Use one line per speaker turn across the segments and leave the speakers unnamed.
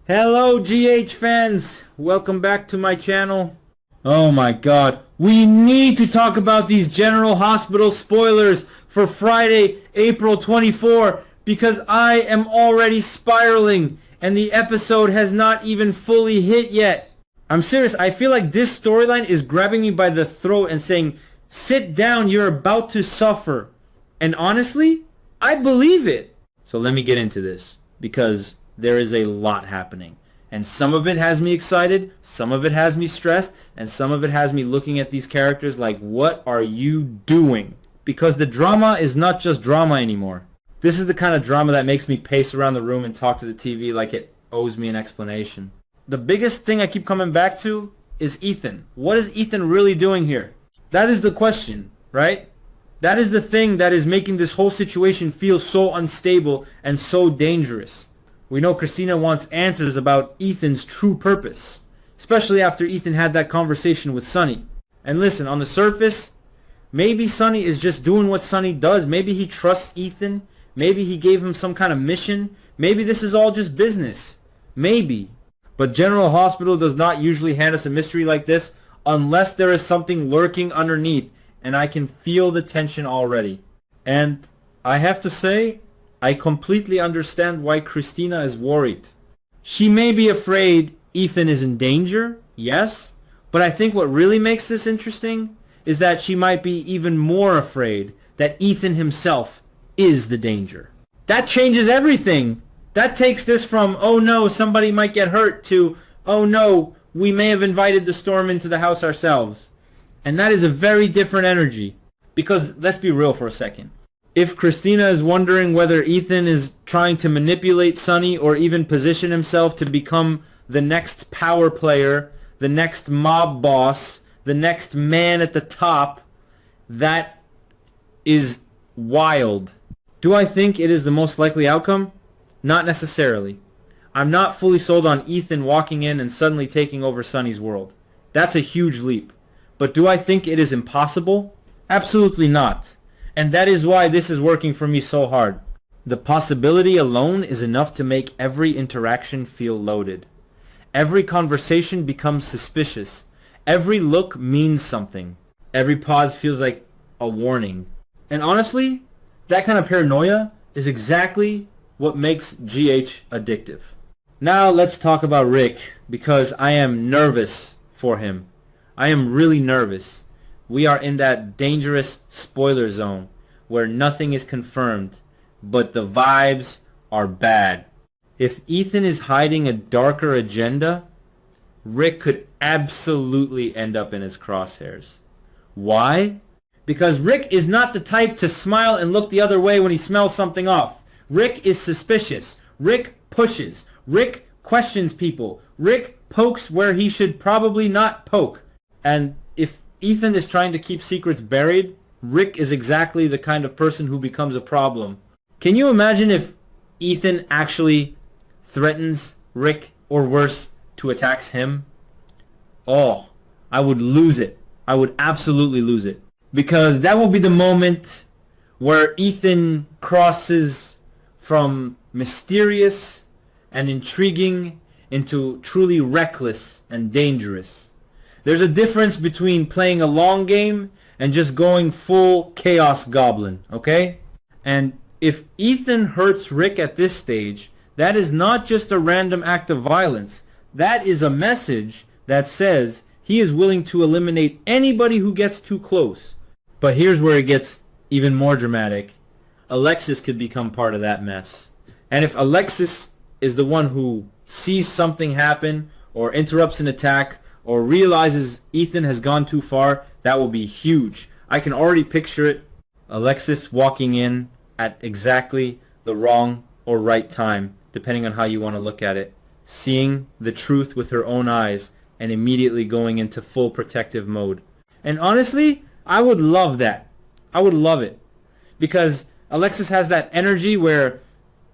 Hello GH fans, welcome back to my channel. Oh my god, we need to talk about these General Hospital spoilers for Friday, April 24, because I am already spiraling and the episode has not even fully hit yet. I'm serious, I feel like this storyline is grabbing me by the throat and saying, sit down, you're about to suffer. And honestly, I believe it. So let me get into this, because there is a lot happening. And some of it has me excited, some of it has me stressed, and some of it has me looking at these characters like, what are you doing? Because the drama is not just drama anymore. This is the kind of drama that makes me pace around the room and talk to the TV like it owes me an explanation. The biggest thing I keep coming back to is Ethan. What is Ethan really doing here? That is the question, right? That is the thing that is making this whole situation feel so unstable and so dangerous. We know Christina wants answers about Ethan's true purpose, especially after Ethan had that conversation with Sonny. And listen, on the surface, maybe Sonny is just doing what Sonny does. Maybe he trusts Ethan. Maybe he gave him some kind of mission. Maybe this is all just business. Maybe. But General Hospital does not usually hand us a mystery like this unless there is something lurking underneath, and I can feel the tension already. And I have to say, I completely understand why Christina is worried. She may be afraid Ethan is in danger, yes, but I think what really makes this interesting is that she might be even more afraid that Ethan himself is the danger. That changes everything. That takes this from, oh no, somebody might get hurt, to, oh no, we may have invited the storm into the house ourselves. And that is a very different energy. Because, let's be real for a second. If Christina is wondering whether Ethan is trying to manipulate Sonny or even position himself to become the next power player, the next mob boss, the next man at the top, that is wild. Do I think it is the most likely outcome? Not necessarily. I'm not fully sold on Ethan walking in and suddenly taking over Sonny's world. That's a huge leap. But do I think it is impossible? Absolutely not. And that is why this is working for me so hard. The possibility alone is enough to make every interaction feel loaded. Every conversation becomes suspicious. Every look means something. Every pause feels like a warning. And honestly, that kind of paranoia is exactly what makes GH addictive. Now let's talk about Rick, because I am nervous for him. I am really nervous. We are in that dangerous spoiler zone where nothing is confirmed, but the vibes are bad. If Ethan is hiding a darker agenda, Rick could absolutely end up in his crosshairs. Why? Because Rick is not the type to smile and look the other way when he smells something off. Rick is suspicious. Rick pushes. Rick questions people. Rick pokes where he should probably not poke. And if Ethan is trying to keep secrets buried, Rick is exactly the kind of person who becomes a problem. Can you imagine if Ethan actually threatens Rick, or worse, to attacks him? Oh, I would lose it. I would absolutely lose it. Because that will be the moment where Ethan crosses from mysterious and intriguing into truly reckless and dangerous. There's a difference between playing a long game and just going full chaos goblin, okay? And if Ethan hurts Rick at this stage, that is not just a random act of violence. That is a message that says he is willing to eliminate anybody who gets too close. But here's where it gets even more dramatic. Alexis could become part of that mess. And if Alexis is the one who sees something happen or interrupts an attack or realizes Ethan has gone too far, that will be huge. I can already picture it. Alexis walking in at exactly the wrong or right time, depending on how you want to look at it. Seeing the truth with her own eyes and immediately going into full protective mode. And honestly, I would love that. I would love it. Because Alexis has that energy where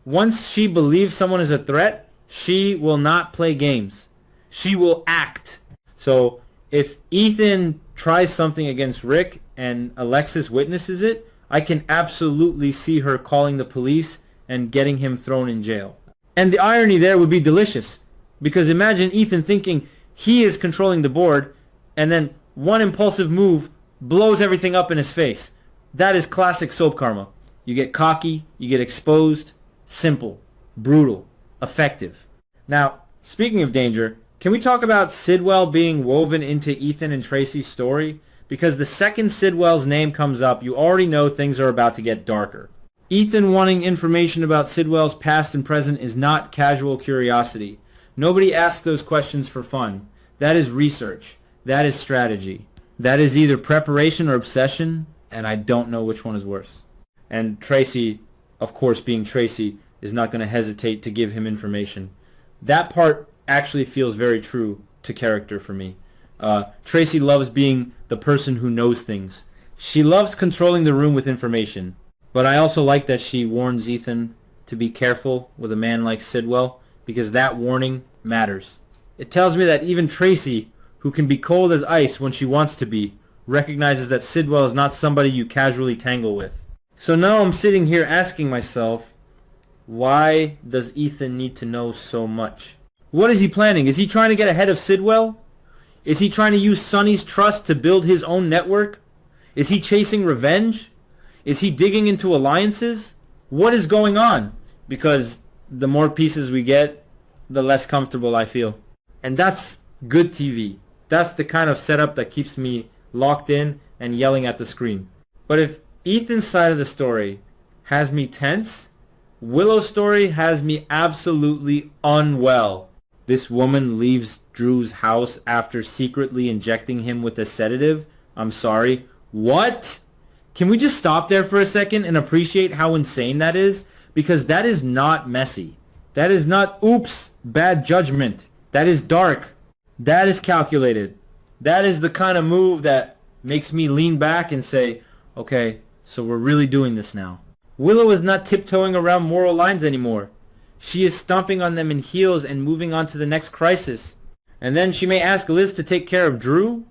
once she believes someone is a threat, she will not play games. She will act. So if Ethan tries something against Rick and Alexis witnesses it, I can absolutely see her calling the police and getting him thrown in jail. And the irony there would be delicious, because imagine Ethan thinking he is controlling the board, and then one impulsive move blows everything up in his face. That is classic soap karma. You get cocky, you get exposed. Simple, brutal, effective. Now, speaking of danger, can we talk about Sidwell being woven into Ethan and Tracy's story? Because the second Sidwell's name comes up, you already know things are about to get darker. Ethan wanting information about Sidwell's past and present is not casual curiosity. Nobody asks those questions for fun. That is research. That is strategy. That is either preparation or obsession, and I don't know which one is worse. And Tracy, of course being Tracy, is not going to hesitate to give him information. That part actually feels very true to character for me. Tracy loves being the person who knows things. She loves controlling the room with information. But I also like that she warns Ethan to be careful with a man like Sidwell, because that warning matters. It tells me that even Tracy, who can be cold as ice when she wants to be, recognizes that Sidwell is not somebody you casually tangle with. So now I'm sitting here asking myself, why does Ethan need to know so much? What is he planning? Is he trying to get ahead of Sidwell? Is he trying to use Sonny's trust to build his own network? Is he chasing revenge? Is he digging into alliances? What is going on? Because the more pieces we get, the less comfortable I feel. And that's good TV. That's the kind of setup that keeps me locked in and yelling at the screen. But if Ethan's side of the story has me tense, Willow's story has me absolutely unwell. This woman leaves Drew's house after secretly injecting him with a sedative. I'm sorry. What? Can we just stop there for a second and appreciate how insane that is? Because that is not messy. That is not, oops, bad judgment. That is dark. That is calculated. That is the kind of move that makes me lean back and say, okay, so we're really doing this now. Willow is not tiptoeing around moral lines anymore. She is stomping on them in heels and moving on to the next crisis. And then she may ask Liz to take care of Drew?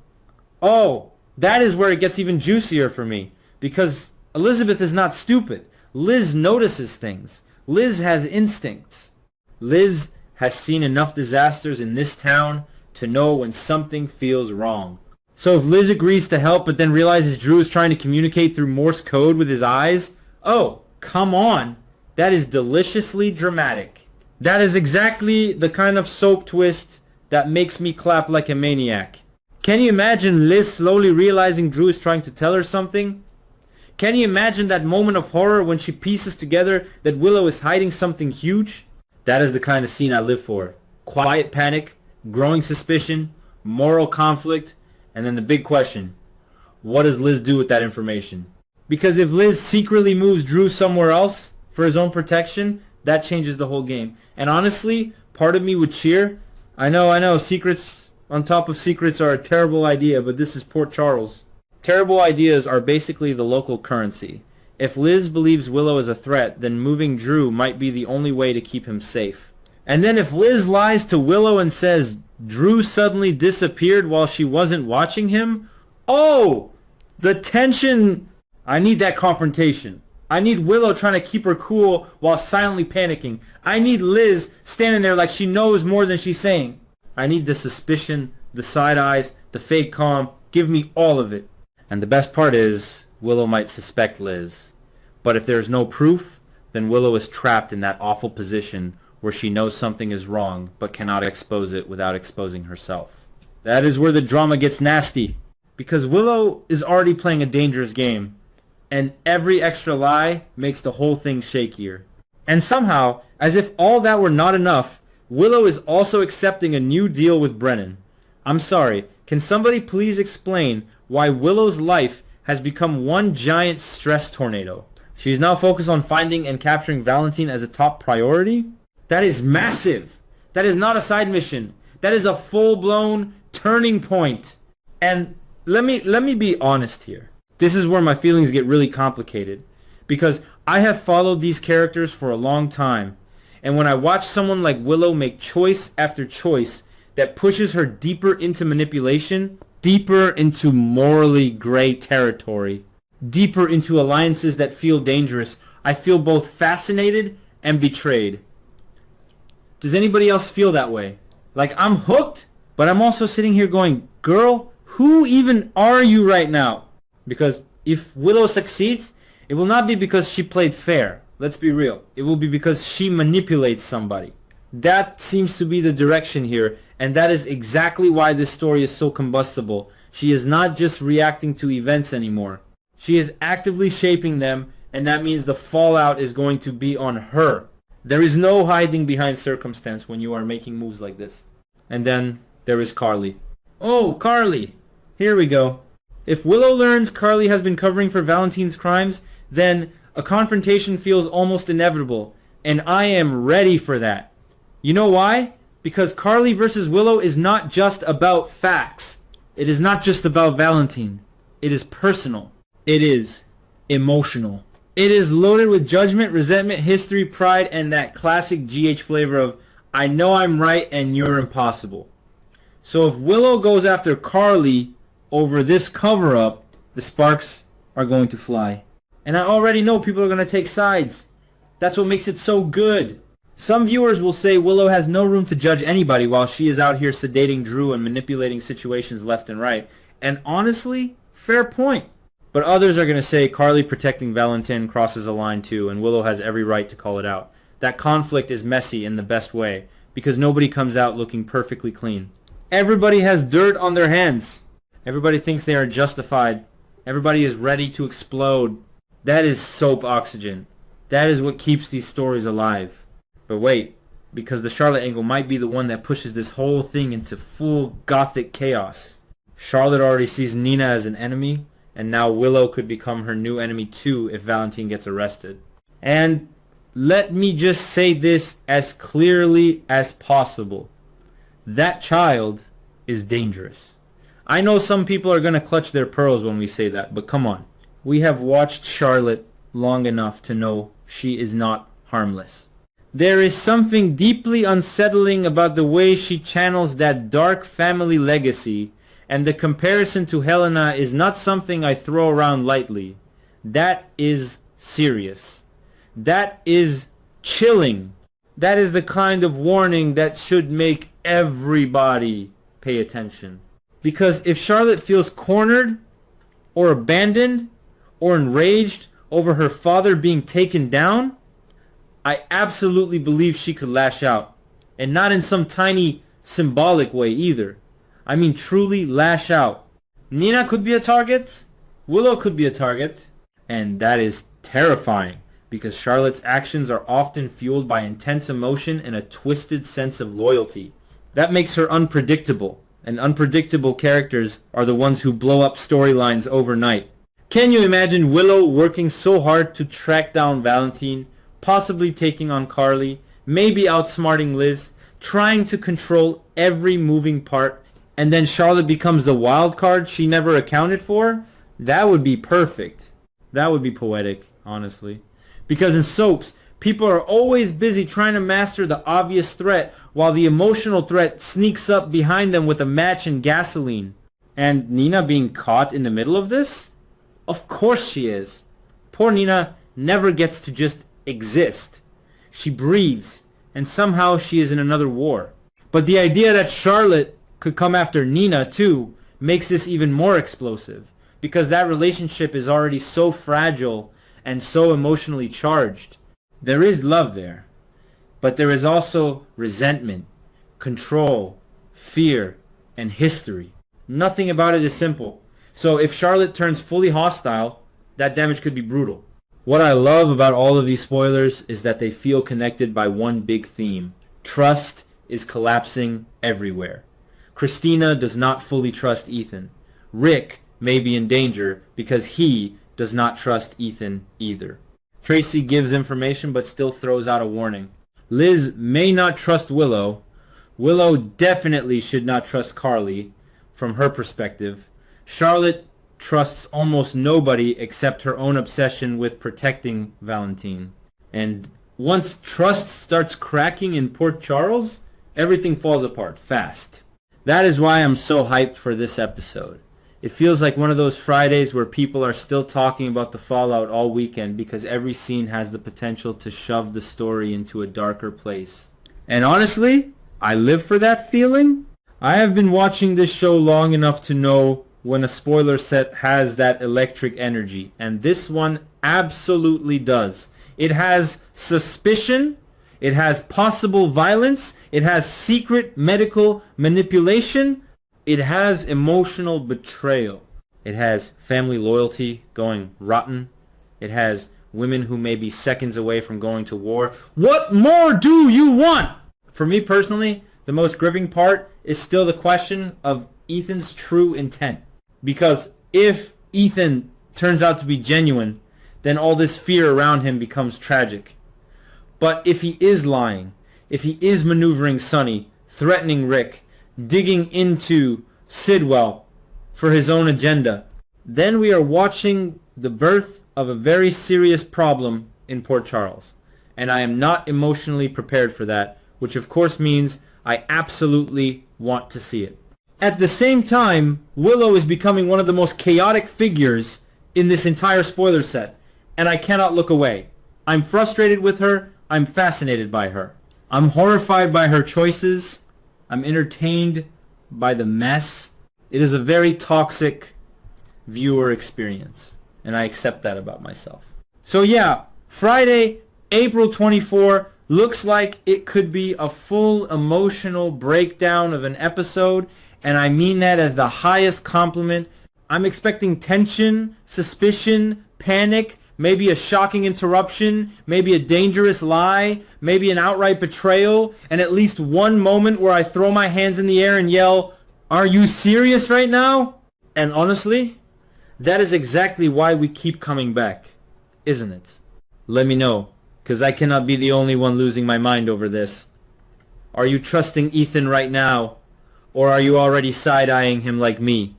Oh, that is where it gets even juicier for me. Because Elizabeth is not stupid. Liz notices things. Liz has instincts. Liz has seen enough disasters in this town to know when something feels wrong. So if Liz agrees to help but then realizes Drew is trying to communicate through Morse code with his eyes, oh, come on. That is deliciously dramatic. That is exactly the kind of soap twist that makes me clap like a maniac. Can you imagine Liz slowly realizing Drew is trying to tell her something? Can you imagine that moment of horror when she pieces together that Willow is hiding something huge? That is the kind of scene I live for. Quiet panic, growing suspicion, moral conflict, and then the big question, what does Liz do with that information? Because if Liz secretly moves Drew somewhere else for his own protection, that changes the whole game. And honestly, part of me would cheer. I know, secrets on top of secrets are a terrible idea, but this is Port Charles. Terrible ideas are basically the local currency. If Liz believes Willow is a threat, then moving Drew might be the only way to keep him safe. And then if Liz lies to Willow and says Drew suddenly disappeared while she wasn't watching him, oh, the tension. I need that confrontation. I need Willow trying to keep her cool while silently panicking. I need Liz standing there like she knows more than she's saying. I need the suspicion, the side eyes, the fake calm. Give me all of it. And the best part is, Willow might suspect Liz. But if there's no proof, then Willow is trapped in that awful position where she knows something is wrong but cannot expose it without exposing herself. That is where the drama gets nasty. Because Willow is already playing a dangerous game, and every extra lie makes the whole thing shakier. And somehow, as if all that were not enough, Willow is also accepting a new deal with Brennan. I'm sorry, can somebody please explain why Willow's life has become one giant stress tornado? She's now focused on finding and capturing Valentine as a top priority? That is massive. That is not a side mission. That is a full-blown turning point. And let me be honest here. This is where my feelings get really complicated. Because I have followed these characters for a long time. And when I watch someone like Willow make choice after choice that pushes her deeper into manipulation, deeper into morally gray territory, deeper into alliances that feel dangerous. I feel both fascinated and betrayed. Does anybody else feel that way? Like, I'm hooked, but I'm also sitting here going, girl, who even are you right now? Because if Willow succeeds, it will not be because she played fair. Let's be real. It will be because she manipulates somebody. That seems to be the direction here, and that is exactly why this story is so combustible. She is not just reacting to events anymore. She is actively shaping them, and that means the fallout is going to be on her. There is no hiding behind circumstance when you are making moves like this. And then there is Carly. Oh, Carly! Here we go. If Willow learns Carly has been covering for Valentine's crimes, then a confrontation feels almost inevitable, and I am ready for that. You know why? Because Carly versus Willow is not just about facts. It is not just about Valentine. It is personal. It is emotional. It is loaded with judgment, resentment, history, pride, and that classic GH flavor of, I know I'm right and you're impossible. So if Willow goes after Carly over this cover-up, the sparks are going to fly. And I already know people are going to take sides. That's what makes it so good. Some viewers will say Willow has no room to judge anybody while she is out here sedating Drew and manipulating situations left and right. And honestly, fair point. But others are going to say Carly protecting Valentine crosses a line too, and Willow has every right to call it out. That conflict is messy in the best way, because nobody comes out looking perfectly clean. Everybody has dirt on their hands. Everybody thinks they are justified. Everybody is ready to explode. That is soap oxygen. That is what keeps these stories alive. But wait, because the Charlotte angle might be the one that pushes this whole thing into full gothic chaos. Charlotte already sees Nina as an enemy, and now Willow could become her new enemy too if Valentine gets arrested. And let me just say this as clearly as possible. That child is dangerous. I know some people are going to clutch their pearls when we say that, but come on. We have watched Charlotte long enough to know she is not harmless. There is something deeply unsettling about the way she channels that dark family legacy, and the comparison to Helena is not something I throw around lightly. That is serious. That is chilling. That is the kind of warning that should make everybody pay attention. Because if Charlotte feels cornered, or abandoned, or enraged over her father being taken down, I absolutely believe she could lash out. And not in some tiny symbolic way either. I mean truly lash out. Nina could be a target. Willow could be a target. And that is terrifying, because Charlotte's actions are often fueled by intense emotion and a twisted sense of loyalty. That makes her unpredictable, and unpredictable characters are the ones who blow up storylines overnight. Can you imagine Willow working so hard to track down Valentine, possibly taking on Carly, maybe outsmarting Liz, trying to control every moving part, and then Charlotte becomes the wild card she never accounted for? That would be perfect. That would be poetic, honestly. Because in soaps, people are always busy trying to master the obvious threat, while the emotional threat sneaks up behind them with a match and gasoline. And Nina being caught in the middle of this? Of course she is. Poor Nina never gets to just exist. She breathes, and somehow she is in another war. But the idea that Charlotte could come after Nina too makes this even more explosive, because that relationship is already so fragile and so emotionally charged. There is love there, but there is also resentment, control, fear, and history. Nothing about it is simple. So if Charlotte turns fully hostile, that damage could be brutal. What I love about all of these spoilers is that they feel connected by one big theme. Trust is collapsing everywhere. Christina does not fully trust Ethan. Rick may be in danger because he does not trust Ethan either. Tracy gives information but still throws out a warning. Liz may not trust Willow. Willow definitely should not trust Carly from her perspective. Charlotte trusts almost nobody except her own obsession with protecting Valentine. And once trust starts cracking in Port Charles, everything falls apart fast. That is why I'm so hyped for this episode. It feels like one of those Fridays where people are still talking about the fallout all weekend because every scene has the potential to shove the story into a darker place. And honestly, I live for that feeling. I have been watching this show long enough to know when a spoiler set has that electric energy, and this one absolutely does. It has suspicion, it has possible violence, it has secret medical manipulation, it has emotional betrayal, it has family loyalty going rotten, it has women who may be seconds away from going to war. What more do you want? For me personally, the most gripping part is still the question of Ethan's true intent. Because if Ethan turns out to be genuine, then all this fear around him becomes tragic. But if he is lying, if he is maneuvering Sonny, threatening Rick, digging into Sidwell for his own agenda, then we are watching the birth of a very serious problem in Port Charles. And I am not emotionally prepared for that, which of course means I absolutely want to see it. At the same time, Willow is becoming one of the most chaotic figures in this entire spoiler set, and I cannot look away. I'm frustrated with her. I'm fascinated by her. I'm horrified by her choices. I'm entertained by the mess. It is a very toxic viewer experience, and I accept that about myself. So yeah, Friday, April 24, looks like it could be a full emotional breakdown of an episode, and I mean that as the highest compliment. I'm expecting tension, suspicion, panic, maybe a shocking interruption, maybe a dangerous lie, maybe an outright betrayal, and at least one moment where I throw my hands in the air and yell, "Are you serious right now?" And honestly, that is exactly why we keep coming back, isn't it? Let me know, because I cannot be the only one losing my mind over this. Are you trusting Ethan right now? Or are you already side-eyeing him like me?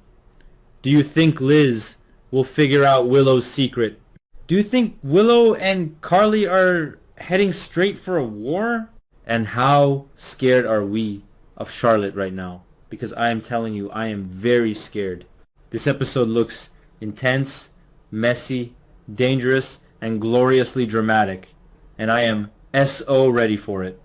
Do you think Liz will figure out Willow's secret? Do you think Willow and Carly are heading straight for a war? And how scared are we of Charlotte right now? Because I am telling you, I am very scared. This episode looks intense, messy, dangerous, and gloriously dramatic. And I am S.O. ready for it.